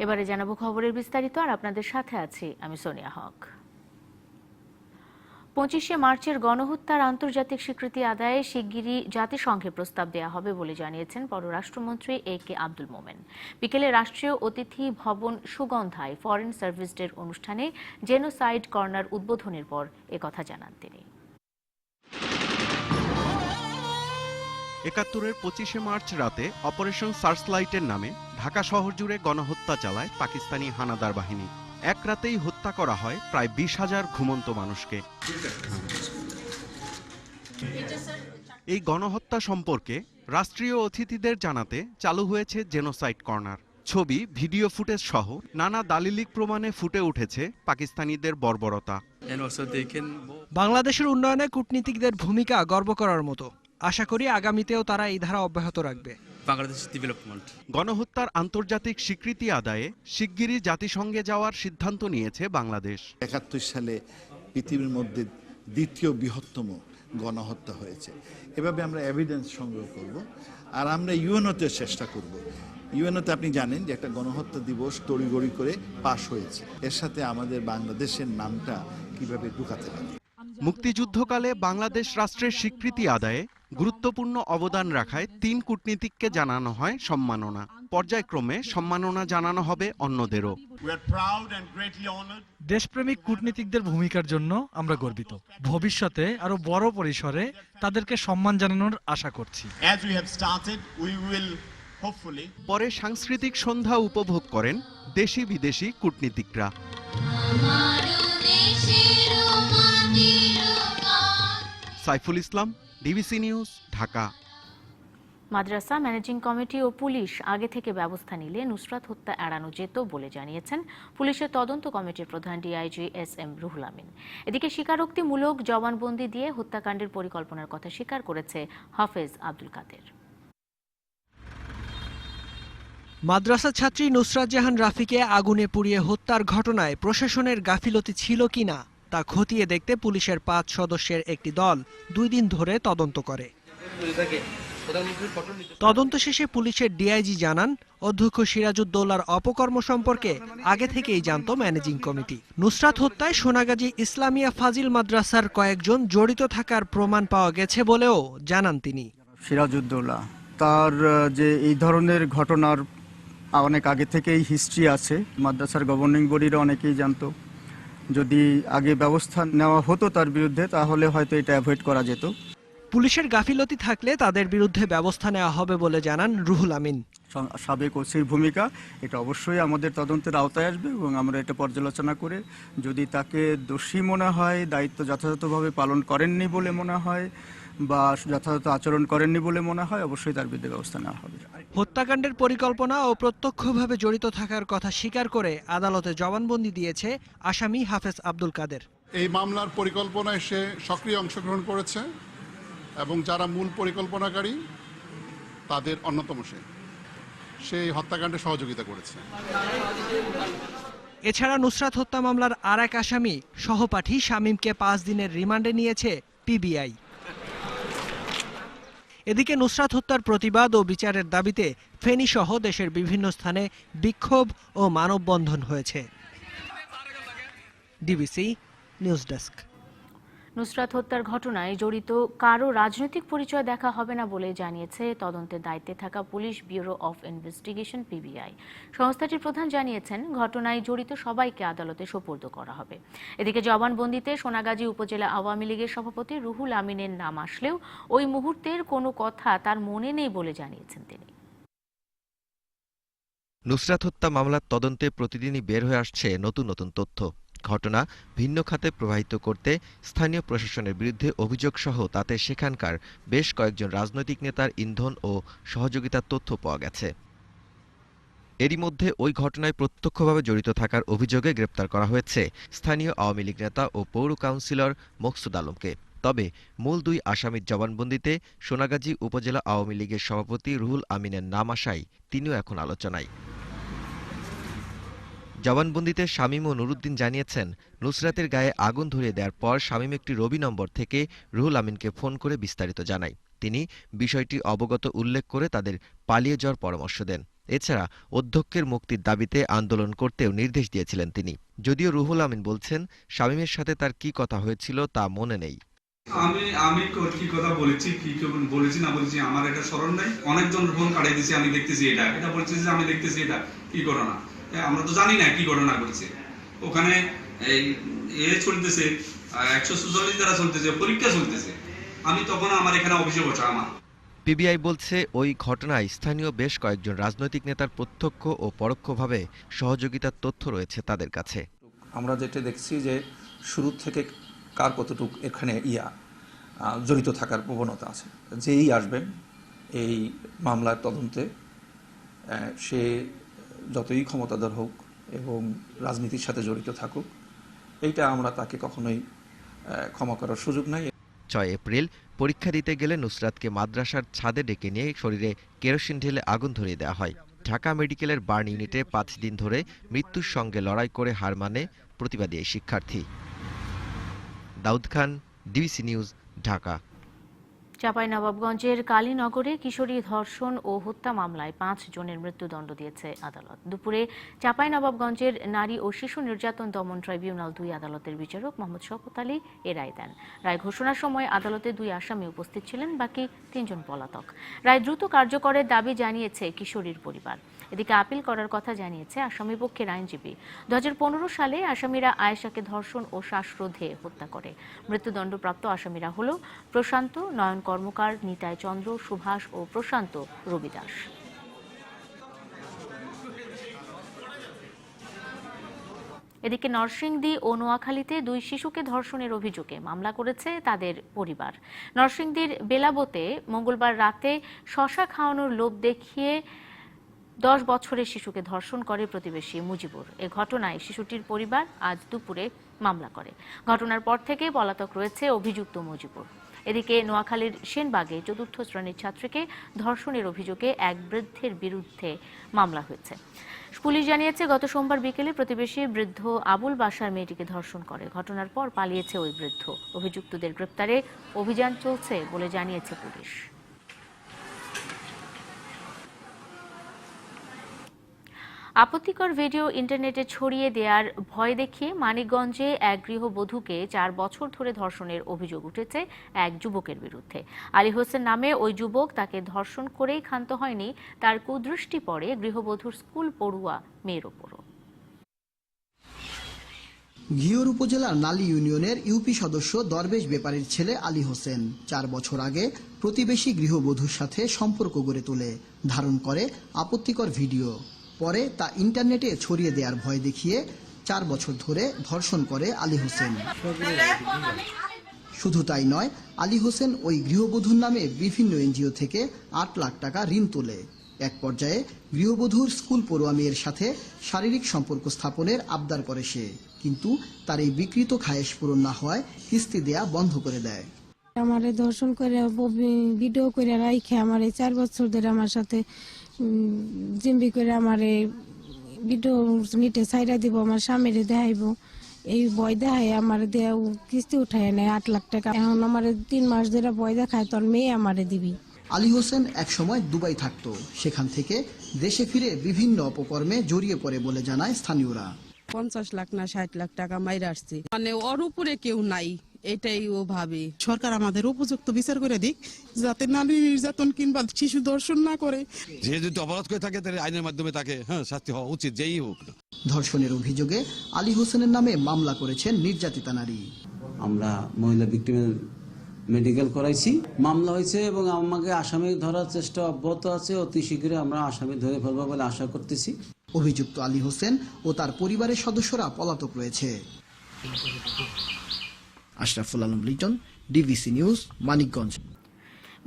এবারে জানাবো খবরের বিস্তারিত, আর আপনাদের সাথে আছি আমি সোনিয়া হক। 25শে মার্চের গণহত্যার আন্তর্জাতিক স্বীকৃতি আদায়ে শিগগিরই জাতিসংঘে প্রস্তাব দেয়া হবে বলে জানিয়েছেন পররাষ্ট্রমন্ত্রী এ.কে আব্দুল মোমেন। বিকেলে রাষ্ট্রীয় অতিথি ভবন সুগন্ধায় ফরেন সার্ভিস ডের অনুষ্ঠানে জেনোসাইড কর্নার উদ্বোধনের পর একথা জানান তিনি। ৭১-এর 25শে মার্চ রাতে অপারেশন সার্চলাইটের নামে ঢাকা শহর জুড়ে গণহত্যা চালায় পাকিস্তানি হানাদার বাহিনী। এক রাতেই হত্যা করা হয় প্রায় 20,000 ঘুমন্ত মানুষকে। এই গণহত্যা সম্পর্কে রাষ্ট্রীয় অতিথিদের জানাতে চালু হয়েছে জেনোসাইড কর্নার। ছবি, ভিডিও ফুটেজ সহ নানা দালিলিক প্রমাণে ফুটে উঠেছে পাকিস্তানিদের বর্বরতা। বাংলাদেশের উন্নয়নে কূটনীতিকদের ভূমিকা গর্ব করার মতো। আশা করি আগামীতেও তারা এই ধারা অব্যাহত রাখবে। গণহত্যার আন্তর্জাতিক স্বীকৃতি আদায়ে শিগগিরই জাতিসংঘে যাওয়ার সিদ্ধান্ত নিয়েছে বাংলাদেশ। ৭১ সালে পৃথিবীর মধ্যে দ্বিতীয় বৃহত্তম গণহত্যা হয়েছে। এভাবে আমরা এভিডেন্স সংগ্রহ করব, আর আমরা ইউএনওতে চেষ্টা করব। ইউএনওতে আপনি জানেন যে একটা গণহত্যা দিবস তড়িঘড়ি করে পাশ হয়েছে। এর সাথে আমাদের বাংলাদেশের নামটা কিভাবে ঢুকাতে পারি। মুক্তিযুদ্ধকালে বাংলাদেশ রাষ্ট্রের স্বীকৃতি আদায়ে গুরুত্বপূর্ণ অবদান রাখায় 3 কূটনীতিককে জানানো হয় সম্মাননা। পর্যায়ক্রমে সম্মাননা জানানো হবে অন্যদেরও। দেশপ্রেমিক কূটনীতিকদের ভূমিকার জন্য আমরা গর্বিত। ভবিষ্যতে আরো বড় পরিসরে তাদেরকে সম্মান জানানোর আশা করছি। পরে সাংস্কৃতিক সন্ধ্যা উপভোগ করেন দেশি বিদেশি কূটনীতিকরা। Saiful Islam, DBC news, Dhaka. মাদ্রাসা ম্যানেজিং কমিটি ও পুলিশ আগে থেকে ব্যবস্থা নিলে নুসরাত হত্যা এড়ানো যেত বলে জানিয়েছেন পুলিশের তদন্ত কমিটির প্রধান ডিআইজি এস.এম. রুহুল আমিন। এদিকে স্বীকারোক্তিমূলক জবানবন্দি দিয়ে হত্যাকাণ্ডের পরিকল্পনার কথা স্বীকার করেছে হাফেজ আব্দুল কাদের। মাদ্রাসা ছাত্রী নুসরাত জাহান রাফিকে আগুনে পুড়িয়ে হত্যার ঘটনায় প্রশাসনের গাফিলতি ছিল কিনা তা খতিয়ে দেখতে পুলিশের 5 সদস্যের একটি দল 2 দিন ধরে তদন্ত করে। তদন্ত শেষে পুলিশের ডিআইজি জানান, অধ্যক্ষ সিরাজউদ্দৌলার অপকর্ম সম্পর্কে আগে থেকেই জানত ম্যানেজিং কমিটি। নুসরাত হত্যায় সোনাগাজী ইসলামিয়া ফাজিল মাদ্রাসার কয়েকজন জড়িত থাকার প্রমাণ পাওয়া গেছে বলেও জানান তিনি। সিরাজউদ্দৌলা তার যে এই ধরনের ঘটনার অনেক আগে থেকেই হিস্ট্রি আছে, মাদ্রাসার গভর্নিং বডিরও অনেকেই জানতো। যদি আগে ব্যবস্থা নেওয়া হতো তার বিরুদ্ধে, তাহলে হয়তো এটা অ্যাভয়েড করা যেত। পুলিশের গাফিলতি থাকলে তাদের বিরুদ্ধে ব্যবস্থা নেওয়া হবে বলে জানান রুহুল আমিন। সাবেক ওসির ভূমিকা এটা অবশ্যই আমাদের তদন্তের আওতায় আসবে, এবং আমরা এটা পর্যালোচনা করে যদি তাকে দোষী মনে হয়, দায়িত্ব যথাযথভাবে পালন করেননি বলে মনে হয় বা যথাযথ আচরণ করেননি বলে মনে হয়, অবশ্যই তার বিরুদ্ধে ব্যবস্থা নেওয়া হবে। হত্যাকাণ্ডের পরিকল্পনা ও প্রত্যক্ষভাবে জড়িত থাকার কথা স্বীকার করে আদালতে জবানবন্দি দিয়েছে আসামি হাফেজ আব্দুল কাদের। এই মামলার পরিকল্পনায় সে সক্রিয় অংশগ্রহণ করেছে এবং যারা মূল পরিকল্পনাকারী তাদের অন্যতম সেই হত্যাকাণ্ডে সহযোগিতা করেছে। এছাড়া নুসরাত হত্যা মামলার আর এক আসামি সহপাঠী শামীমকে 5 দিনের রিমান্ডে নিয়েছে পিবিআই। এদিকে নুসরাত হত্যার প্রতিবাদ ও বিচারের দাবিতে ফেনী সহ দেশের বিভিন্ন স্থানে বিক্ষোভ ও মানববন্ধন হয়েছে। DBC news desk. নুসরাত হত্যার ঘটনায় জড়িত কারো রাজনৈতিক পরিচয় দেখা হবে না বলে জানিয়েছে তদন্তের দায়িত্বে থাকা police bureau of investigation PBI. সংস্থাটির প্রধান জানিয়েছেন, ঘটনায় জড়িত সবাইকে আদালতে সোপর্দ করা হবে। এদিকে জবানবন্দিতে সোনাগাজী উপজেলা আওয়ামী লীগের সভাপতি রুহুল আমিনের নাম আসলেও ওই মুহূর্তের কোনো কথা তার মনে নেই বলে জানিয়েছেন তিনি। নুসরাত হত্যা মামলার তদন্তে প্রতিদিনই বের হয়ে আসছে নতুন নতুন তথ্য। ঘটনা ভিন্ন খাতে প্রবাহিত করতে স্থানীয় প্রশাসনের বিরুদ্ধে অভিযোগসহ তাতে সেখানকার বেশ কয়েকজন রাজনৈতিক নেতার ইন্ধন ও সহযোগিতার তথ্য পাওয়া গেছে। এরই মধ্যে ওই ঘটনায় প্রত্যক্ষভাবে জড়িত থাকার অভিযোগে গ্রেপ্তার করা হয়েছে স্থানীয় আওয়ামী লীগ নেতা ও পৌর কাউন্সিলর মকসুদ আলমকে। তবে মূল 2 আসামির জবানবন্দিতে সোনাগাজী উপজেলা আওয়ামী লীগের সভাপতি রুহুল আমিনের নাম আসায় তিনিও এখন আলোচনায়। জবানবন্দিতে শামীম ও নুরুদ্দিন জানিয়েছেন, নুসরাতের গায়ে আগুন ধরিয়ে দেওয়ার পর শামীম একটি রবি নম্বর থেকে রুহুল আমিনকে ফোন করে বিস্তারিত জানায়। তিনি বিষয়টি অবগত উল্লেখ করে তাদের পালিয়ে যাওয়ার পরামর্শ দেন। এছাড়া অধ্যক্ষের মুক্তির দাবিতে আন্দোলন করতেও নির্দেশ দিয়েছিলেন তিনি। যদিও রুহুল আমিন বলছেন, শামীমের সাথে তার কি কথা হয়েছিল তা মনে নেই। আমি কি কথা বলেছি, কি বলেছি না বলেছি আমার এটা স্মরণ নাই। অনেকজন ফোন কাটাই দিয়েছি, আমি দেখতেছি এটা বলছে যে আমি দেখতেছি এটা কি ঘটনা, আমরা তো জানি না কি ঘটনা করেছে। ওখানে চলতেছে 144 দ্বারা চলতেছে, পরীক্ষা চলতেছে। আমি তখন আমার এখানে অভিযোগ ওঠে আমার। পিবিআই বলছে, ওই ঘটনায় স্থানীয় বেশ কয়েকজন রাজনৈতিক নেতার প্রত্যক্ষ ও পরোক্ষভাবে সহযোগিতার তথ্য রয়েছে তাদের কাছে। আমরা যেটা দেখছি যে শুরু থেকে কার কতটুকু এখানে জড়িত থাকার প্রবণতা আছে। যেই আসবেন এই মামলার তদন্তে, সে যতই ক্ষমতাধর হোক এবং রাজনীতির সাথে জড়িত থাকুক, এইটা আমরা তাকে কখনোই ক্ষমা করার সুযোগ নাই। 6 এপ্রিল পরীক্ষা দিতে গেলে নুসরাতকে মাদ্রাসার ছাদে ডেকে নিয়ে শরীরে কেরোসিন ঢেলে আগুন ধরিয়ে দেওয়া হয়। ঢাকা মেডিকেলের বার্ন ইউনিটে 5 দিন ধরে মৃত্যুর সঙ্গে লড়াই করে হার মানে প্রতিবাদী এই শিক্ষার্থী। Daud Khan, DBC news, Dhaka. চাঁপাইনবাবগঞ্জের কালীনগরে কিশোরী ধর্ষণ ও হত্যা মামলায় 5 জনের মৃত্যুদণ্ড দিয়েছে আদালত। দুপুরে চাঁপাইনবাবগঞ্জের নারী ও শিশু নির্যাতন দমন ট্রাইব্যুনাল 2 আদালতের বিচারক মোহাম্মদ শওকত আলী এ রায় দেন। রায় ঘোষণার সময় আদালতে 2 আসামি উপস্থিত ছিলেন, বাকি 3 জন পলাতক। রায় দ্রুত কার্যকরের দাবি জানিয়েছে কিশোরীর পরিবার। এদিকে আপিল করার কথা জানিয়েছে আসামিপক্ষের আইনজীবী। 2015 সালে আসামিরা আয়েশাকে ধর্ষণ ও শ্বাসরোধে হত্যা করে। মৃত্যুদণ্ডপ্রাপ্ত আসামিরা হল প্রশান্ত, নয়ন কর্মকার, নিতাই চন্দ্র, সুভাষ ও প্রশান্ত রবিদাস। এদিকে নরসিংদী ও নোয়াখালীতে 2 শিশুকে ধর্ষণের অভিযোগে মামলা করেছে তাদের পরিবার। নরসিংদীর বেলাবোতে মঙ্গলবার রাতে শশা খাওয়ানোর লোভ দেখিয়ে 10 বছরের শিশুকে ধর্ষণ করে প্রতিবেশী মুজিবুর। এ ঘটনায় শিশুটির পরিবার আজ দুপুরে মামলা করে। ঘটনার পর থেকে পলাতক রয়েছে অভিযুক্ত মুজিবুর। এদিকে নোয়াখালীর সেনবাগে 4র্থ শ্রেণীর ছাত্রীকে ধর্ষণের অভিযোগে এক বৃদ্ধের বিরুদ্ধে মামলা হয়েছে। পুলিশ জানিয়েছে, গত সোমবার বিকেলে প্রতিবেশী বৃদ্ধ আবুল বাসার মেয়েটিকে ধর্ষণ করে। ঘটনার পর পালিয়েছে ওই বৃদ্ধ। অভিযুক্তদের গ্রেপ্তারে অভিযান চলছে বলে জানিয়েছে পুলিশ। আপত্তিকর ভিডিও ইন্টারনেটে ছড়িয়ে দেওয়ার ভয় দেখিয়ে মানিকগঞ্জে এক গৃহবধূকে 4 বছর ধরে ধর্ষণের অভিযোগ উঠেছে এক যুবকের বিরুদ্ধে। আলী হোসেন নামে ওই যুবক তাকে ধর্ষণ করেই ক্ষান্ত হয়নি, তার কুদৃষ্টি পড়ে গৃহবধূর স্কুল পড়ুয়া মেয়ের ওপরও। ঘিওর উপজেলার নালী ইউনিয়নের ইউপি সদস্য দরবেশ ব্যাপারীর ছেলে আলী হোসেন 4 বছর আগে প্রতিবেশী গৃহবধূর সাথে সম্পর্ক গড়ে তোলে, ধারণ করে আপত্তিকর ভিডিও। পরে তা ইন্টারনেটে ছড়িয়ে দেওয়ার ভয় দেখিয়ে 4 বছর ধরে ধর্ষণ করে আলী হোসেন। শুধু তাই নয়, আলী হোসেন ওই গৃহবধূর নামে বিভিন্ন এনজিও থেকে 8 লাখ টাকা ঋণ তোলে। এক পর্যায়ে গৃহবধূর স্কুল পড়ুয়া মেয়ের সাথে শারীরিক সম্পর্ক স্থাপনের আবদার করে সে, কিন্তু তার এই বিকৃত খায়েশ পূরণ না হওয়ায় কিস্তি দেয়া বন্ধ করে দেয়। আমারে ধর্ষণ করে ভিডিও করে রাইখে আমারে 4 বছর ধরে আমার সাথে জিম্বি করে আমারে ভিডিও নিতে ছাইরা দিব, আমার স্বামীরে দেখাইব, এই ভয় দেখায় আমার দেয়া কিস্তি উঠায় নেয় 8 লাখ টাকা। এখন আমার 3 মাস ধরে ভয় দেখায়, তোর মেয়ে আমারে দিবি। আলী হোসেন একসময় দুবাই থাকতো, সেখান থেকে দেশে ফিরে বিভিন্ন অপকর্মে জড়িয়ে পড়ে বলে জানায় স্থানীয়রা। 50 লাখ না 60 লাখ টাকা মাইরা আসছে, মানে ওর উপরে কেউ নাই, এটাই ও ভাবে। সরকার আমাদের উপযুক্ত বিচার করে দিক, যাতে নারী নির্যাতন কিংবা শিশু ধর্ষণ না করে। যে যদি অপরাধ করে থাকে তাহলে আইনের মাধ্যমে তাকে শাস্তি হওয়া উচিত, যেই হোক। ধর্ষণের অভিযোগে আলী হোসেনের নামে মামলা করেছেন নির্যাতিতা নারী। আমরা মহিলা ভিক্টিমের মেডিকেল করাইছি, মামলা হয়েছে এবং আমাকে আসামি ধরার চেষ্টা অব্যাহত আছে। অতি শীঘ্রই আমরা আসামি ধরে ফেলবো বলে আশা করতেছি। অভিযুক্ত আলী হোসেন ও তার পরিবারের সদস্যরা পলাতক রয়েছে। Ashraful Alam Liton, DBC news, Manikganj.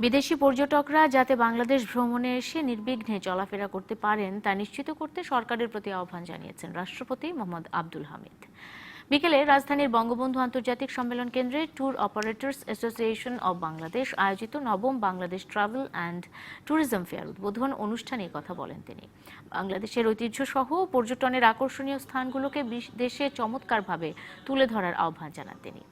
বিদেশি পর্যটকরা যাতে বাংলাদেশ ভ্রমণে এসে নির্বিঘ্নে চলাফেরা করতে পারেন তা নিশ্চিত করতে সরকারের প্রতি আহ্বান জানিয়েছেন রাষ্ট্রপতি মোহাম্মদ আব্দুল হামিদ। বিকেলে রাজধানীর বঙ্গবন্ধু আন্তর্জাতিক সম্মেলন কেন্দ্রে tour operators association of Bangladesh আয়োজিত নবম Bangladesh travel and tourism fair উদ্বোধন অনুষ্ঠানে কথা বলেন তিনি। বাংলাদেশের ঐতিহ্য সহ পর্যটনের আকর্ষণীয় স্থানগুলোকে দেশে চমৎকারভাবে তুলে ধরার আহ্বান জানান তিনি।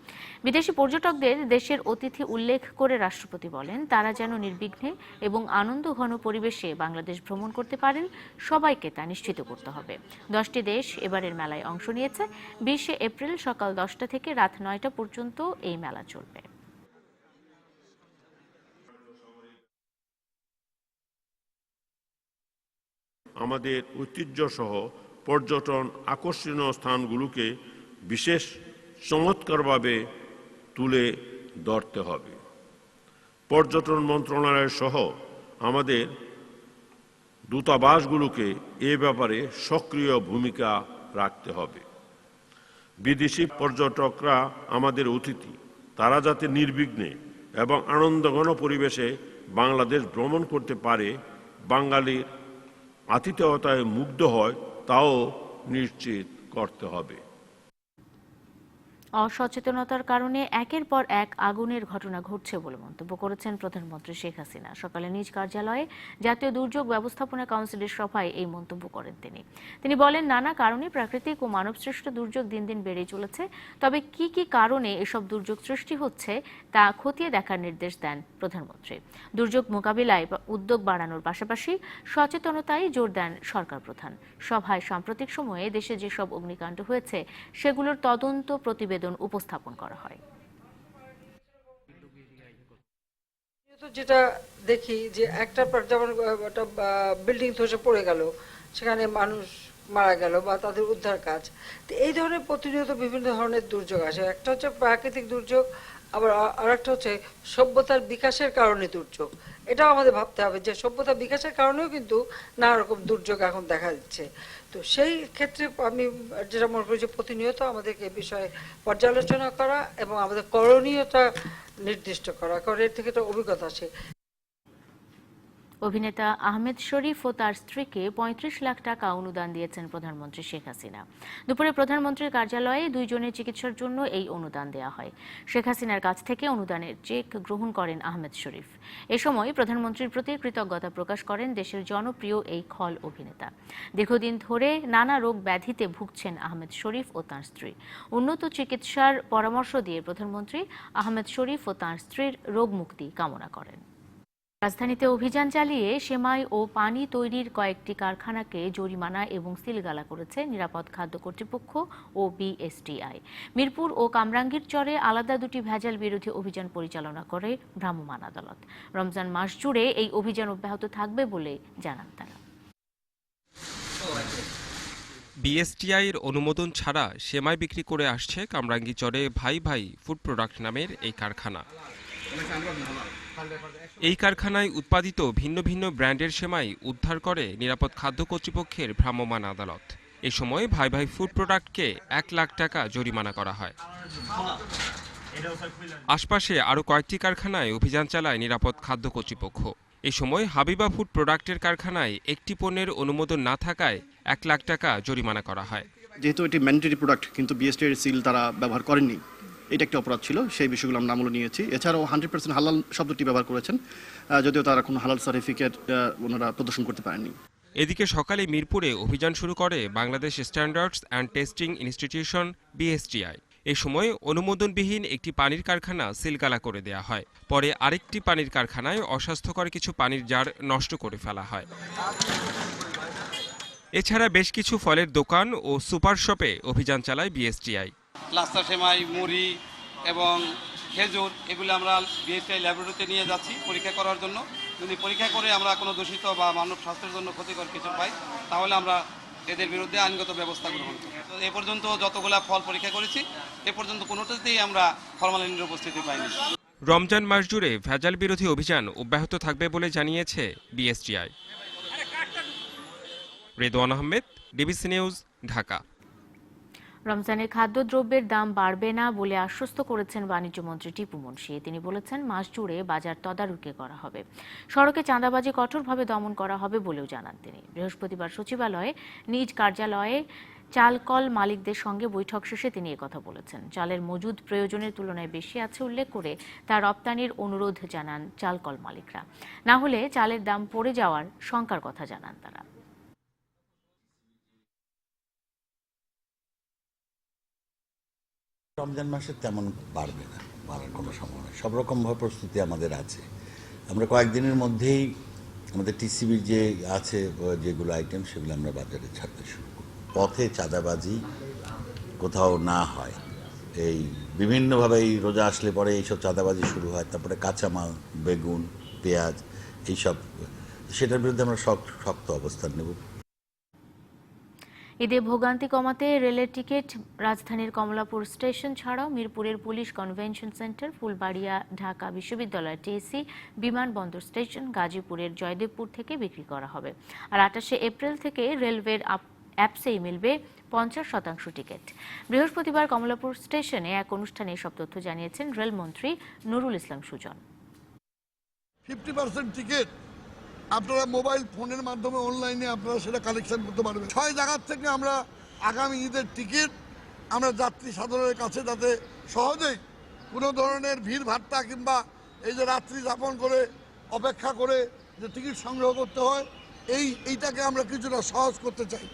বিদেশি পর্যটকদের দেশের অতিথি উল্লেখ করে রাষ্ট্রপতি বলেন, তারা যেন নির্বিঘ্নে এবং আনন্দঘন পরিবেশে বাংলাদেশ ভ্রমণ করতে পারেন, সবাইকে তা নিশ্চিত করতে হবে। 10টি দেশ এবারের মেলায় অংশ নিয়েছে। 20 এপ্রিল সকাল 10টা থেকে রাত 9টা পর্যন্ত এই মেলা চলবে। আমাদের ঐতিহ্যসহ পর্যটন আকর্ষণীয় স্থানগুলোকে বিশেষ চমৎকারভাবে তুলে ধরতে হবে। পর্যটন মন্ত্রণালয় সহ আমাদের দূতাবাসগুলোকে এ ব্যাপারে সক্রিয় ভূমিকা রাখতে হবে। বিদেশি পর্যটকরা আমাদের অতিথি, তারা যাতে নির্বিঘ্নে এবং আনন্দঘন পরিবেশে বাংলাদেশ ভ্রমণ করতে পারে, বাঙালির আতিথেয়তায় মুগ্ধ হয়, তাও নিশ্চিত করতে হবে। অসচেতনতার কারণে একের পর এক আগুনের ঘটনা ঘটছে বলে মন্তব্য করেছেন প্রধানমন্ত্রী শেখ হাসিনা। সকালে নিজ কার্যালয়ে জাতীয় দুর্যোগ ব্যবস্থাপনা কাউন্সিলের সভায় এই মন্তব্য করেন তিনি বলেন, নানা কারণে প্রাকৃতিক ও মানবসৃষ্ট দুর্যোগ দিন দিন বেড়ে চলেছে। তবে কি কি কারণে এসব দুর্যোগ সৃষ্টি হচ্ছে তা খতিয়ে দেখার নির্দেশ দেন প্রধানমন্ত্রী। দুর্যোগ মোকাবিলায় উদ্যোগ বাড়ানোর পাশাপাশি সচেতনতায় জোর দেন সরকার প্রধান। সভায় সাম্প্রতিক সময়ে দেশে যেসব অগ্নিকাণ্ড হয়েছে সেগুলোর তদন্ত প্রতিবেদন উপস্থাপন করা হয়। যেটা দেখি যে একটা যেমন একটা বিল্ডিং ধসে পড়ে গেল, সেখানে মানুষ মারা গেল বা তাদের উদ্ধার কাজ, তো এই ধরনের প্রতিনিয়ত বিভিন্ন ধরনের দুর্যোগ আসে। একটা হচ্ছে প্রাকৃতিক দুর্যোগ, আবার আর একটা হচ্ছে সভ্যতার বিকাশের কারণে দুর্যোগ। এটাও আমাদের ভাবতে হবে যে সভ্যতার বিকাশের কারণেও কিন্তু নানা রকম দুর্যোগ এখন দেখা দিচ্ছে। তো সেই ক্ষেত্রে আমি যেটা মনে করি যে প্রতিনিয়ত আমাদেরকে এই বিষয়ে পর্যালোচনা করা এবং আমাদের করণীয়তা নির্দিষ্ট করা, কারণ এর থেকে তো অভিজ্ঞতা আছে। অভিনেতা আহমেদ শরীফ ও তার স্ত্রীকে 35 লাখ টাকা অনুদান দিয়েছেন প্রধানমন্ত্রী শেখ হাসিনা। দুপুরে প্রধানমন্ত্রীর কার্যালয়ে দুইজনের চিকিৎসার জন্য এই অনুদান দেওয়া হয়। শেখ হাসিনার কাছ থেকে অনুদানের চেক গ্রহণ করেন আহমেদ শরীফ। এ সময় প্রধানমন্ত্রীর প্রতি কৃতজ্ঞতা প্রকাশ করেন দেশের জনপ্রিয় এই খল অভিনেতা। দীর্ঘদিন ধরে নানা রোগ ব্যাধিতে ভুগছেন আহমেদ শরীফ ও তাঁর স্ত্রী। উন্নত চিকিৎসার পরামর্শ দিয়ে প্রধানমন্ত্রী আহমেদ শরীফ ও তাঁর স্ত্রীর রোগ মুক্তি কামনা করেন। রাজধানীতে অভিযান চালিয়ে সেমাই ও পানি তৈরির কয়েকটি কারখানাকে জরিমানা এবং সিলগালা করেছে নিরাপদ খাদ্য কর্তৃপক্ষ ও বিএসটিআই। মিরপুর ও কামরাঙ্গীরচরে আলাদা দুটি ভেজাল বিরোধী অভিযান পরিচালনা করে ভ্রাম্যমাণ আদালত। রমজান মাস জুড়ে এই অভিযান অব্যাহত থাকবে বলে জানান তারা। বিএসটিআইয়ের অনুমোদন ছাড়া সেমাই বিক্রি করে আসছে কামরাঙ্গীরচরে ভাই ভাই ফুড প্রোডাক্ট নামের এই কারখানা। এই কারখানায় উৎপাদিত ভিন্ন ভিন্ন ব্র্যান্ডের সেমাই উদ্ধার করে নিরাপদ খাদ্য কর্তৃপক্ষের ভ্রাম্যমাণ আদালত। এ সময় ভাই ভাই ফুড প্রোডাক্টকে 1 লাখ টাকা জরিমানা করা হয়। আশপাশে আরও কয়েকটি কারখানায় অভিযান চালায় নিরাপদ খাদ্য কর্তৃপক্ষ। এ সময় হাবিবা ফুড প্রোডাক্টের কারখানায় একটি পণ্যের অনুমোদন না থাকায় 1 লাখ টাকা জরিমানা করা হয়। যেহেতু এটি ম্যান্ডেটরি প্রোডাক্ট কিন্তু বিএসটিআই এর সিল তারা ব্যবহার করেননি, এটা একটা অপরাধ ছিল, সেই বিষয়গুলো আমরা আমলে নিয়েছি। এছাড়াও 100% হালাল শব্দটি ব্যবহার করেছেন, যদিও তারা কোনো হালাল সার্টিফিকেট ওনারা প্রদর্শন করতে পারেননি। এদিকে সকালে মিরপুরে অভিযান শুরু করে Bangladesh standards and testing institution BSTI. এ সময় অনুমোদনবিহীন একটি পানির কারখানা সিলগালা করে দেয়া হয়। পরে আরেকটি পানির কারখানায় অস্বাস্থ্যকর কিছু পানির জার নষ্ট করে ফেলা হয়। এছাড়া বেশ কিছু ফলের দোকান ও সুপার শপে অভিযান চালায় বিএসটিআই। লাচ্ছা সেমাই, মুড়ি এবং খেজুর এগুলো আমরা বিএসটিআই ল্যাবরেটরিতে নিয়ে যাচ্ছি পরীক্ষা করার জন্য। যদি পরীক্ষা করে আমরা কোনো দূষিত বা মানব স্বাস্থ্যের জন্য ক্ষতিকর কিছু পাই, তাহলে আমরা এদের বিরুদ্ধে আইনগত ব্যবস্থা গ্রহণ করি। এ পর্যন্ত যতগুলা ফল পরীক্ষা করেছি, এ পর্যন্ত কোনোটাতেই আমরা ফরমালিনের উপস্থিতি পাইনি। রমজান মাস জুড়ে ভেজাল বিরোধী অভিযান অব্যাহত থাকবে বলে জানিয়েছে BSTI. Redwan Ahmed, DBC news, Dhaka. রমজানের খাদ্যদ্রব্যের দাম বাড়বে না বলে আশ্বস্ত করেছেন বাণিজ্যমন্ত্রী টিপু মুনশি। তিনি বলেছেন, মাস জুড়ে বাজার তদারকি করা হবে, সড়কে চাঁদাবাজি কঠোরভাবে দমন করা হবে বলেও জানান তিনি। বৃহস্পতিবার সচিবালয়ে নিজ কার্যালয়ে চাল কল মালিকদের সঙ্গে বৈঠক শেষে তিনি একথা বলেছেন। চালের মজুদ প্রয়োজনের তুলনায় বেশি আছে উল্লেখ করে তা রপ্তানির অনুরোধ জানান চাল কল মালিকরা। না হলে চালের দাম পড়ে যাওয়ার শঙ্কার কথা জানান তারা। রমজান মাসে তেমন বাড়বে না, বাড়ার কোনো সম্ভাবনা, সব রকমভাবে প্রস্তুতি আমাদের আছে। আমরা কয়েকদিনের মধ্যেই আমাদের টিসিবির যে আছে যেগুলো আইটেম সেগুলো আমরা বাজারে ছাড়তে শুরু করব। পথে চাঁদাবাজি কোথাও না হয়, এই বিভিন্নভাবে এই রোজা আসলে পরে এইসব চাঁদাবাজি শুরু হয়, তারপরে কাঁচামাল, বেগুন, পেঁয়াজ এইসব, সেটার বিরুদ্ধে আমরা শক্ত অবস্থান নেব। ঈদে ভোগান্তি কমাতে রেলের টিকিট রাজধানীর কমলাপুর স্টেশন ছাড়াও মিরপুরের police convention centre, Phulbaria, Dhaka বিশ্ববিদ্যালয় টিএসসি, বিমানবন্দর স্টেশন, গাজীপুরের জয়দেবপুর থেকে বিক্রি করা হবে। আর 28শে এপ্রিল থেকে রেলওয়ের অ্যাপসেই মিলবে 50% টিকিট। বৃহস্পতিবার কমলাপুর স্টেশনে এক অনুষ্ঠানে এসব তথ্য জানিয়েছেন রেলমন্ত্রী নুরুল ইসলাম সুজন। 50% টিকিট আপনারা মোবাইল ফোনের মাধ্যমে অনলাইনে আপনারা সেটা কালেকশন করতে পারবেন। 6 জায়গা থেকে আমরা আগামী ঈদের টিকিট আমরা যাত্রী সাধারণের কাছে যাতে সহজেই কোনো ধরনের ভিড় ভাট্টা কিংবা এই যে রাত্রি যাপন করে অপেক্ষা করে যে টিকিট সংগ্রহ করতে হয় এইটাকে আমরা কিছুটা সহজ করতে চাই।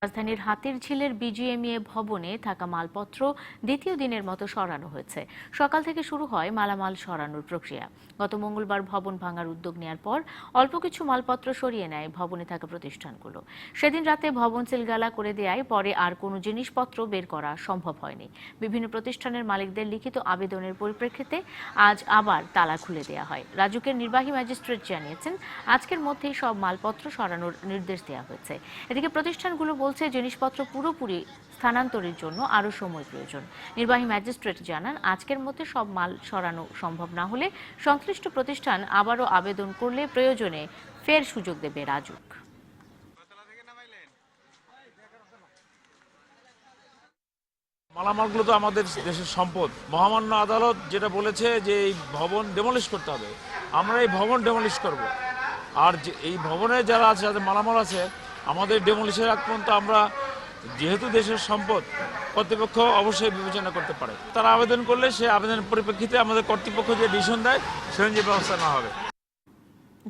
রাজধানীর হাতিরঝিলের বিজিএমইএ ভবনে থাকা মালপত্র দ্বিতীয় দিনের মতো সরানো হয়েছে। সকাল থেকে শুরু হয় মালামাল সরানোর প্রক্রিয়া। গত মঙ্গলবার ভবন ভাঙার উদ্যোগ নেওয়ার পর অল্প কিছু মালপত্র সরিয়ে নেয় ভবনে থাকা প্রতিষ্ঠানগুলো। সেদিন রাতে ভবন সিলগালা করে দেওয়ায় পরে আর কোনো জিনিসপত্র বের করা সম্ভব হয়নি। বিভিন্ন প্রতিষ্ঠানের মালিকদের লিখিত আবেদনের পরিপ্রেক্ষিতে আজ আবার তালা খুলে দেওয়া হয়। রাজুকের নির্বাহী ম্যাজিস্ট্রেট জানিয়েছেন, আজকের মধ্যেই সব মালপত্র সরানোর নির্দেশ দেওয়া হয়েছে। এদিকে প্রতিষ্ঠানগুলো বলছে জিনিসপত্র পুরোপুরি স্থানান্তরের জন্য আরও সময় প্রয়োজন। নির্বাহী ম্যাজিস্ট্রেট জানান, আজকের মধ্যে সব মাল সরানো সম্ভব না হলে সংশ্লিষ্ট প্রতিষ্ঠান আবারও আবেদন করলে প্রয়োজনে ফের সুযোগ দেবে রাজুক। মালামালগুলো তো আমাদের দেশের সম্পদ। মহামান্য আদালত যেটা বলেছে যে এই ভবন ডেমলিশ করতে হবে, আমরা এই ভবন ডেমলিশ করব। আর যে এই ভবনে যারা আছে, যাদের মালামাল আছে, আমাদের ডেমলিশের আগ পর্যন্ত আমরা, যেহেতু দেশের সম্পদ, কর্তৃপক্ষ অবশ্যই বিবেচনা করতে পারে। তারা আবেদন করলে সে আবেদনের পরিপ্রেক্ষিতে আমাদের কর্তৃপক্ষ যে ডিসিশন দেয় সেরকম যে ব্যবস্থা নেওয়া হবে।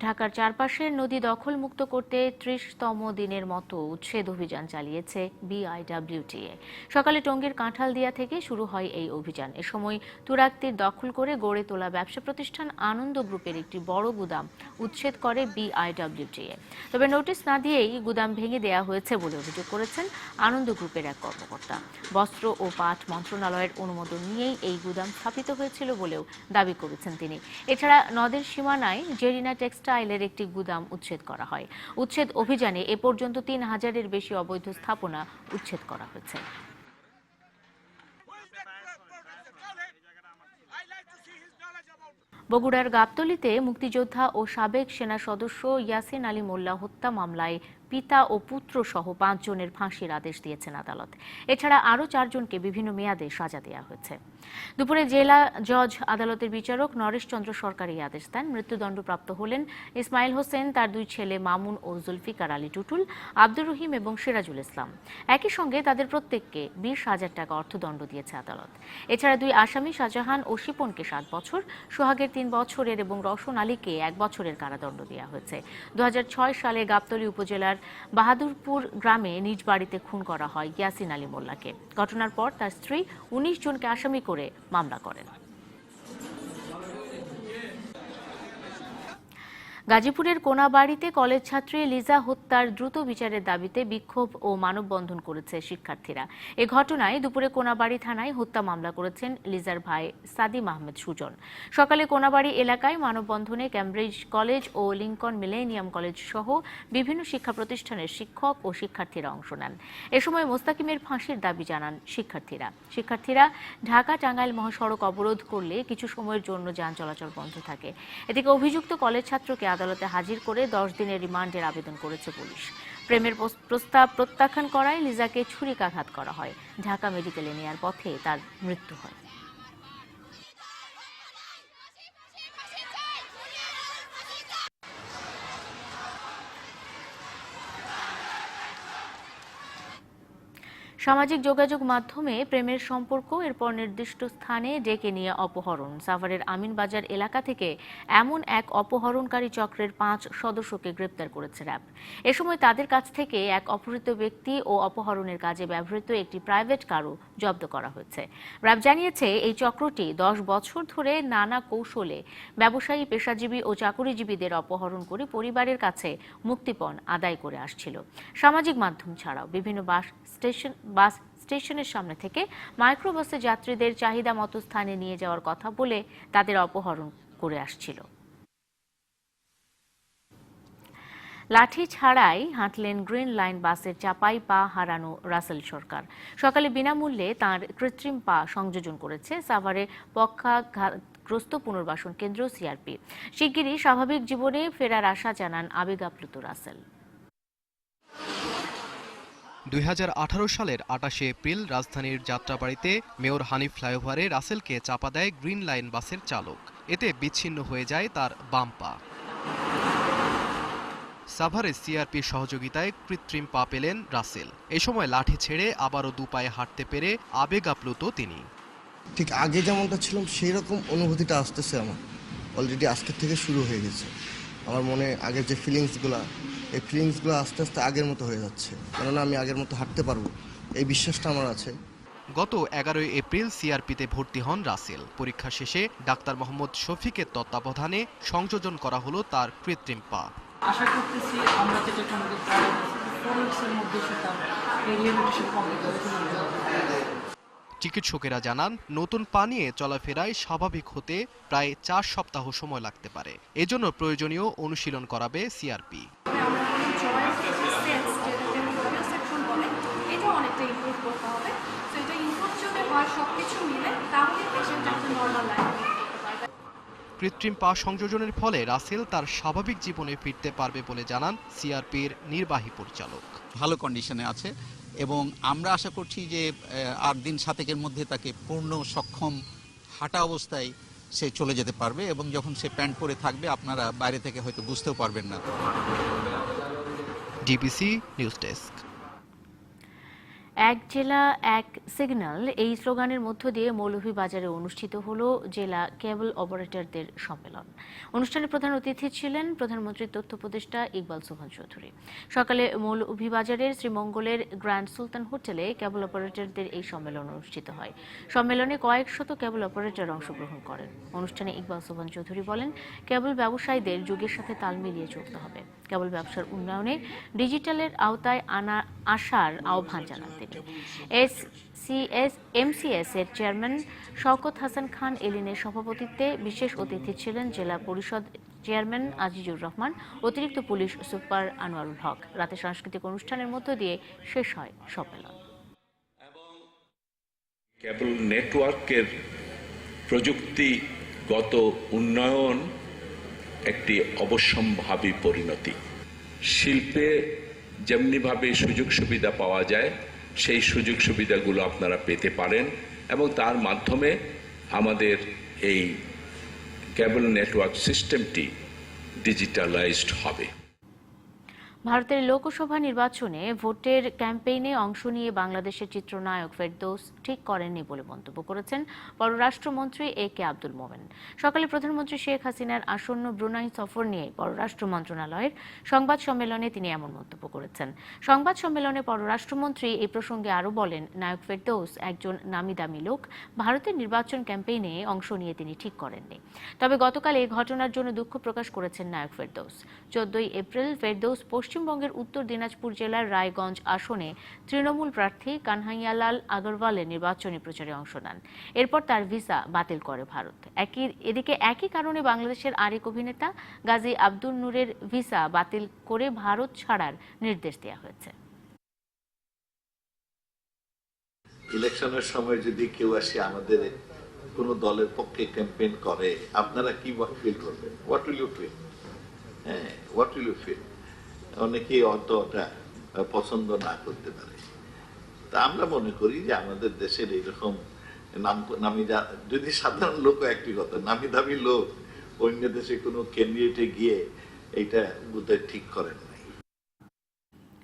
ঢাকার চারপাশের নদী দখলমুক্ত করতে 30তম দিনের মতো উচ্ছেদ অভিযান চালিয়েছে বিআইডব্লিউটিএ। সকালে টঙ্গীর কাঁঠালদিয়া থেকে শুরু হয় এই অভিযান। এ সময় তুরাগতীর দখল করে গড়ে তোলা ব্যবসা প্রতিষ্ঠান আনন্দ গ্রুপের একটি বড় গুদাম উচ্ছেদ করে বিআইডব্লিউটিএ। তবে নোটিশ না দিয়েই গুদাম ভেঙে দেওয়া হয়েছে বলে অভিযোগ করেছেন আনন্দ গ্রুপের এক কর্মকর্তা। বস্ত্র ও পাট মন্ত্রণালয়ের অনুমোদন নিয়েই এই গুদাম স্থাপিত হয়েছিল বলেও দাবি করেছেন তিনি। এছাড়া নদের সীমানায় জেরিনা টেক্সটাইলের একটি গুদাম উচ্ছেদ করা হয়। উচ্ছেদ অভিযানে এ পর্যন্ত 3000-এর বেশি অবৈধ স্থাপনা উচ্ছেদ করা হয়েছে। বগুড়ার গাবতলীতে মুক্তিযোদ্ধা ও সাবেক সেনা সদস্য ইয়াসিন আলী মোল্লা হত্যা মামলায় পিতা ও পুত্র সহ 5 জনের ফাঁসির আদেশ দিয়েছেন আদালত। এছাড়া আরও 4 জনকে বিভিন্ন মেয়াদে সাজা দেওয়া হয়েছে। দুপুরে জেলা জজ আদালতের বিচারক নরেশ চন্দ্র সরকার এই আদেশ দেন। মৃত্যুদণ্ডপ্রাপ্ত হলেন ইসমাইল হোসেন, তার 2 ছেলে মামুন ও জুলফিকার আলী টুটুল, আব্দুর রহিম এবং সিরাজুল ইসলাম। একই সঙ্গে তাদের প্রত্যেককে 20,000 টাকা অর্থদণ্ড দিয়েছে আদালত। এছাড়া 2 আসামি শাহজাহান ও শিপনকে 7 বছর, সোহাগের 3 বছরের এবং রওশন আলীকে 1 বছরের কারাদণ্ড দেওয়া হয়েছে। 2006 সালে গাবতলী উপজেলার বাহাদুরপুর গ্রামে নিজ বাড়িতে খুন করা হয় ইয়াসিন আলী মোল্লাকে। ঘটনার পর তার স্ত্রী 19 জনকে আসামি করে মামলা করেন। গাজীপুরের কোনাবাড়িতে কলেজ ছাত্রী লিজা হত্যার দ্রুত বিচারের দাবিতে বিক্ষোভ ও মানববন্ধন করেছে শিক্ষার্থীরা। এ ঘটনায় দুপুরে কোনাবাড়ি থানায় হত্যা মামলা করেছেন লিজার ভাই সাদিম আহমেদ সুজন। সকালে কোনাবাড়ি এলাকায় মানববন্ধনে ক্যামব্রিজ কলেজ ও লিংকন মিলেনিয়াম কলেজ সহ বিভিন্ন শিক্ষা প্রতিষ্ঠানের শিক্ষক ও শিক্ষার্থীরা অংশ নেন। এ সময় মোস্তাকিমের ফাঁসির দাবি জানান শিক্ষার্থীরা ঢাকা টাঙ্গাইল মহাসড়ক অবরোধ করলে কিছু সময়ের জন্য যান চলাচল বন্ধ থাকে। এদিকে অভিযুক্ত কলেজ ছাত্রকে আদালতে হাজির করে 10 দিনের রিমান্ডের আবেদন করেছে পুলিশ। প্রেমের প্রস্তাব প্রত্যাখ্যান করায় লিজাকে ছুরিকাঘাত করা হয়। ঢাকা মেডিকেলে নেয়ার পথে তার মৃত্যু হয়। সামাজিক যোগাযোগ মাধ্যমে প্রেমের সম্পর্ক এরপর নির্দিষ্ট স্থানে ডেকে নিয়ে অপহরণ। সাভারের আমিনবাজার এলাকা থেকে এমন এক অপহরণকারী চক্রের 5 সদস্যকে গ্রেপ্তার করেছে র্যাব। এ সময় তাদের কাছ থেকে এক অপহৃত ব্যক্তি ও অপহরণের কাজে ব্যবহৃত একটি প্রাইভেট কারও জব্দ করা হয়েছে। র্যাব জানিয়েছে, এই চক্রটি 10 বছর ধরে নানা কৌশলে ব্যবসায়ী, পেশাজীবী ও চাকুরিজীবীদের অপহরণ করে পরিবারের কাছে মুক্তিপণ আদায় করে আসছিল। সামাজিক মাধ্যম ছাড়াও বিভিন্ন বাস স্টেশনের সামনে থেকে মাইক্রোবাসে যাত্রীদের চাহিদা মতো স্থানে নিয়ে যাওয়ার কথা বলে তাদের অপহরণ করে আসছিল। লাঠি ছাড়াই হাঁটলেন গ্রিন লাইন বাসের চাপাই পা হারানো রাসেল সরকার। সকালে বিনামূল্যে তার কৃত্রিম পা সংযোজন করেছে সাভারে পক্ষাঘাতগ্রস্ত পুনর্বাসন কেন্দ্র সিআরপি। শিগগিরই স্বাভাবিক জীবনে ফেরার আশা জানান আবেগ আপ্লুত রাসেল। 2018 সালের 28 এপ্রিল রাজধানীর যাত্রাবাড়িতে মেয়র হানিফ ফ্লাইওভারে রাসেলকে চাপা দেয় গ্রিন লাইন বাসের চালক। এতে বিচ্ছিন্ন হয়ে যায় তার বাম পা। সাভারে সিআরপির সহযোগিতায় কৃত্রিম পা পেলেন রাসেল। এ সময় লাঠি ছেড়ে আবারও দুপায়ে হাঁটতে পেরে আবেগ আপ্লুত তিনি। ঠিক আগে যেমনটা ছিলাম সেই রকম অনুভূতিটা আসতেছে আমার। অলরেডি আজকের থেকে শুরু হয়ে গেছে। আমার মনে আগের যে ফিলিংসগুলো, এই ফিলিংসগুলো আস্তে আস্তে আগের মতো হয়ে যাচ্ছে, কেননা আমি আগের মতো হাঁটতে পারবো, এই বিশ্বাসটা আমার আছে। গত 11 এপ্রিল সিআরপিতে ভর্তি হন রাসেল। পরীক্ষা শেষে ডাক্তার মোহাম্মদ শফিকের তত্ত্বাবধানে সংযোজন করা হলো তার কৃত্রিম পা। আশা করতেছি আমরা যেটা আমাদের 4 উইকসের মধ্যে সেটা রিহ্যাবিলিটেশন কমপ্লিট হবে। চিকিৎসকেরা জানান, নতুন পা নিয়ে চলাফেরায় স্বাভাবিক হতে প্রায় 4 সপ্তাহ সময় লাগতে পারে। এজন্য প্রয়োজনীয় অনুশীলন করাবে সিআরপি। কৃত্রিম পা সংযোজনের ফলে রাসেল তার স্বাভাবিক জীবনে ফিরতে পারবে বলে জানান সিআরপির নির্বাহী পরিচালক। ভালো কন্ডিশনে আছে এবং আমরা আশা করছি যে 8 দিন 7 মধ্যে তাকে পূর্ণ সক্ষম হাঁটা অবস্থায় সে চলে যেতে পারবে এবং যখন সে প্যান্ট পরে থাকবে আপনারা বাইরে থেকে হয়তো বুঝতেও পারবেন না। DBC news desk. এক জেলা এক সিগন্যাল, এই স্লোগানের মধ্য দিয়ে মৌলভীবাজারে অনুষ্ঠিত হলো জেলা কেবল অপারেটরদের সম্মেলন। অনুষ্ঠানে প্রধান অতিথি ছিলেন প্রধানমন্ত্রীর তথ্য উপদেষ্টা ইকবাল সোবহান চৌধুরী। সকালে মৌলভীবাজারের শ্রীমঙ্গলের গ্র্যান্ড সুলতান হোটেলে কেবল অপারেটরদের এই সম্মেলন অনুষ্ঠিত হয়। সম্মেলনে কয়েক শত কেবল অপারেটর অংশগ্রহণ করেন। অনুষ্ঠানে ইকবাল সোবহান চৌধুরী বলেন, কেবল ব্যবসায়ীদের যুগের সাথে তাল মিলিয়ে চলতে হবে। কেবল ব্যবসার উন্নয়নে ডিজিটালের আওতায় আসার আহ্বান জানান তিনি। এমসিএস এর চেয়ারম্যান শওকত হাসান খান এলিনের সভাপতিত্বে বিশেষ অতিথি ছিলেন জেলা পরিষদ চেয়ারম্যান আজিজুর রহমান, অতিরিক্ত পুলিশ সুপার আনোয়ারুল হক। রাতে সাংস্কৃতিক অনুষ্ঠানের মধ্য দিয়ে শেষ হয় সম্মেলন। কেবল নেটওয়ার্কের প্রযুক্তিগত উন্নয়ন একটি অবশ্যম্ভাবী পরিণতি। শিল্পে যেমনিভাবে সুযোগ সুবিধা পাওয়া যায় সেই সুযোগ সুবিধাগুলো আপনারা পেতে পারেন এবং তার মাধ্যমে আমাদের এই কেবল নেটওয়ার্ক সিস্টেমটি ডিজিটালাইজড হবে। ভারতের লোকসভা নির্বাচনে ভোটের ক্যাম্পেইনে অংশ নিয়ে বাংলাদেশের চিত্রনায়ক ফেরদৌস ঠিক করেননি বলে মন্তব্য করেছেন পররাষ্ট্রমন্ত্রী এ.কে আব্দুল মোমেন। সকালে প্রধানমন্ত্রী শেখ হাসিনার আসন্ন ব্রুনাই সফর নিয়ে পররাষ্ট্র মন্ত্রণালয়ের সংবাদ সম্মেলনে তিনি এমন মন্তব্য করেছেন। সংবাদ সম্মেলনে পররাষ্ট্রমন্ত্রী এই প্রসঙ্গে আরও বলেন, নায়ক ফেরদৌস একজন নামিদামি লোক। ভারতের নির্বাচন ক্যাম্পেইনে অংশ নিয়ে তিনি ঠিক করেননি। তবে গতকাল এই ঘটনার জন্য দুঃখ প্রকাশ করেছেন নায়ক ফেরদৌস। 14 এপ্রিল ফেরদৌস পশ্চিমবঙ্গের উত্তর দিনাজপুর জেলার রায়গঞ্জ আসনে তৃণমূল প্রার্থী কানহাইয়ালাল আগরওয়ালের নির্বাচনী প্রচারে অংশ নেন। এরপর তার ভিসা বাতিল করে ভারত। এদিকে একই কারণে বাংলাদেশের আরেক অভিনেতা গাজী আব্দুল নূরের ভিসা বাতিল করে ভারত ছাড়ার নির্দেশ দেওয়া হয়েছে। ইলেকশনের সময় যদি কেউ আসে আমাদের কোনো দলের পক্ষে ক্যাম্পেইন করে, আপনারা কি ফিল করবেন? What will you feel? হ্যাঁ, হোয়াট উইল ইউ ফিল? অনেকেই অতটা পছন্দ না করতে পারে। তা আমরা মনে করি যে আমাদের দেশের এইরকম যদি সাধারণ লোক একটি কথা, নামি দামি লোক অন্য দেশে কোনো ক্যান্ডিডেটে গিয়ে এইটা বোধহয় ঠিক করেন নাই।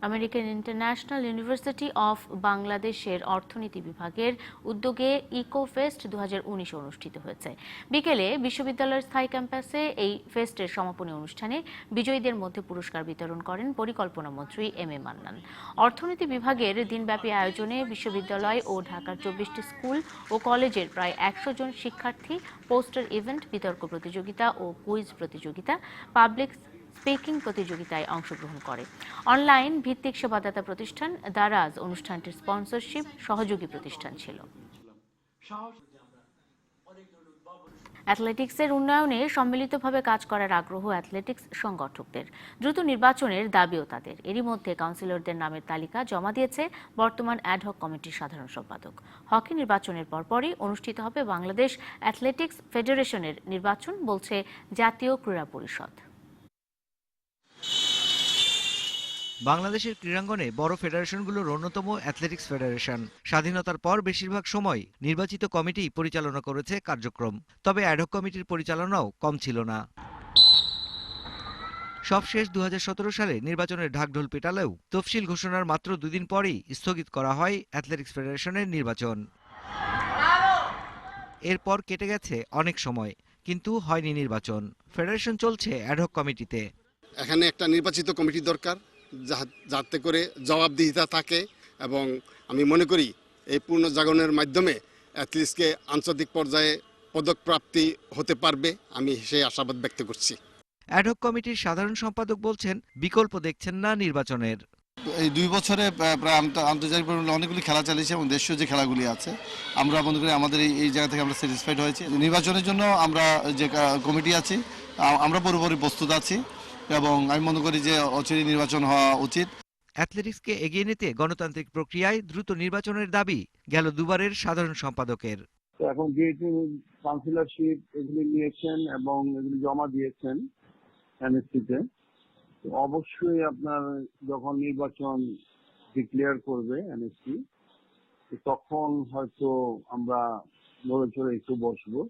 আমেরিকান ইন্টারন্যাশনাল ইউনিভার্সিটি অফ বাংলাদেশের অর্থনীতি বিভাগের উদ্যোগে ইকোফেস্ট 2019 অনুষ্ঠিত হয়েছে। বিকেলে বিশ্ববিদ্যালয়ের স্থায়ী ক্যাম্পাসে এই ফেস্টের সমাপনী অনুষ্ঠানে বিজয়ীদের মধ্যে পুরস্কার বিতরণ করেন পরিকল্পনা মন্ত্রী এম এ মান্নান। অর্থনীতি বিভাগের দিনব্যাপী আয়োজনে বিশ্ববিদ্যালয় ও ঢাকার 24টি স্কুল ও কলেজের প্রায় 100 জন শিক্ষার্থী পোস্টার ইভেন্ট, বিতর্ক প্রতিযোগিতা ও কুইজ প্রতিযোগিতা, পাবলিক স্পিকিং প্রতিযোগিতায় অংশগ্রহণ করে। অনলাইন ভিত্তিক সেবাদাতা প্রতিষ্ঠান দারাজ অনুষ্ঠানটির স্পন্সরশিপ সহযোগী প্রতিষ্ঠান ছিল। অ্যাথলেটিক্সের উন্নয়নে সম্মিলিতভাবে কাজ করার আগ্রহ অ্যাথলেটিক্স সংগঠকদের। দ্রুত নির্বাচনের দাবিও তাদের। এরই মধ্যে কাউন্সিলরদের নামের তালিকা জমা দিয়েছে বর্তমান অ্যাডহক কমিটির সাধারণ সম্পাদক। হকি নির্বাচনের পরপরই অনুষ্ঠিত হবে বাংলাদেশ অ্যাথলেটিক্স ফেডারেশনের নির্বাচন, বলছে জাতীয় ক্রীড়া পরিষদ। বাংলাদেশের ক্রীড়াঙ্গনে বড় ফেডারেশনগুলোর অন্যতম অ্যাথলেটিক্স ফেডারেশন। স্বাধীনতার পর বেশিরভাগ সময় নির্বাচিত কমিটি পরিচালনা করেছে কার্যক্রম, তবে অ্যাডহক কমিটির পরিচালনাও কম ছিল না। সবশেষ 2017 সালে নির্বাচনের ঢাকঢোল পেটালেও তফসিল ঘোষণার মাত্র 2 দিন পরেই স্থগিত করা হয় অ্যাথলেটিক্স ফেডারেশনের নির্বাচন। এরপর কেটে গেছে অনেক সময়, কিন্তু হয়নি নির্বাচন। ফেডারেশন চলছে অ্যাডহক কমিটিতে। এখানে একটা নির্বাচিত কমিটি দরকার, যাতে করে জবাবদিহিতা থাকে, এবং আমি মনে করি এই পূর্ণ জাগরণের মাধ্যমে অ্যাথলেটিক্সকে আন্তর্জাতিক পর্যায়ে পদক প্রাপ্তি হতে পারবে, আমি সেই আশাবাদ ব্যক্ত করছি। অ্যাডহক কমিটির সাধারণ সম্পাদক বলছেন বিকল্প দেখছেন না নির্বাচনের। এই 2 বছরে প্রায় আন্তর্জাতিক অনেকগুলি খেলা চালিয়েছে এবং দেশীয় যে খেলাগুলি আছে আমরা মনে করি আমাদের এই জায়গা থেকে আমরা স্যাটিসফাইড হয়েছি। নির্বাচনের জন্য আমরা যে কমিটি আছি আমরা পুরোপুরি প্রস্তুত আছি এবং আমি মনে করি যে অচিরে নির্বাচন হওয়া উচিত। অ্যাথলেটিক্সকে এগিয়ে নিতে গণতান্ত্রিক প্রক্রিয়ায় দ্রুত নির্বাচনের দাবি গেল দুবারের সাধারণ সম্পাদকের। এখন যেহেতু কাউন্সিলরশিপ এগুলি নিয়েছেন এবং এগুলি জমা দিয়েছেন এনএসসিতে, অবশ্যই আপনার যখন নির্বাচন ডিক্লেয়ার করবে এনএসসি, তখন হয়তো আমরা নড়ে চড়ে একটু বসবো।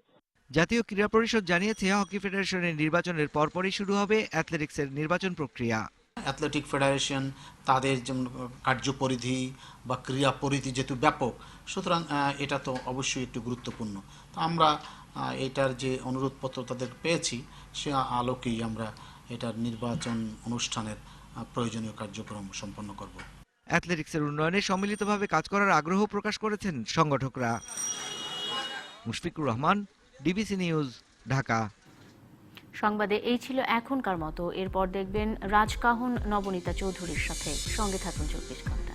জাতীয় ক্রীড়া পরিষদ জানিয়েছে হকি ফেডারেশনের নির্বাচনের পরপরই শুরু হবে অ্যাথলেটিক্সের নির্বাচন প্রক্রিয়া। অ্যাথলেটিক ফেডারেশন তাদের কার্যপরিধি বা ক্রীড়া পরিধি যেহেতু ব্যাপক, সুতরাং এটা তো অবশ্যই একটু গুরুত্বপূর্ণ। তো আমরা এটার যে অনুরোধপত্র তাদের পেয়েছি, সে আলোকেই আমরা এটার নির্বাচন অনুষ্ঠানের প্রয়োজনীয় কার্যক্রম সম্পন্ন করব। অ্যাথলেটিক্সের উন্নয়নে সম্মিলিতভাবে কাজ করার আগ্রহ প্রকাশ করেছেন সংগঠকরা। Mushfiqur Rahman, DBC news, Dhaka. সংবাদে এই ছিল এখনকার মতো। এরপর দেখবেন রাজকাহন নবনীতা চৌধুরীর সাথে। সঙ্গে থাকুন 24 ঘন্টা।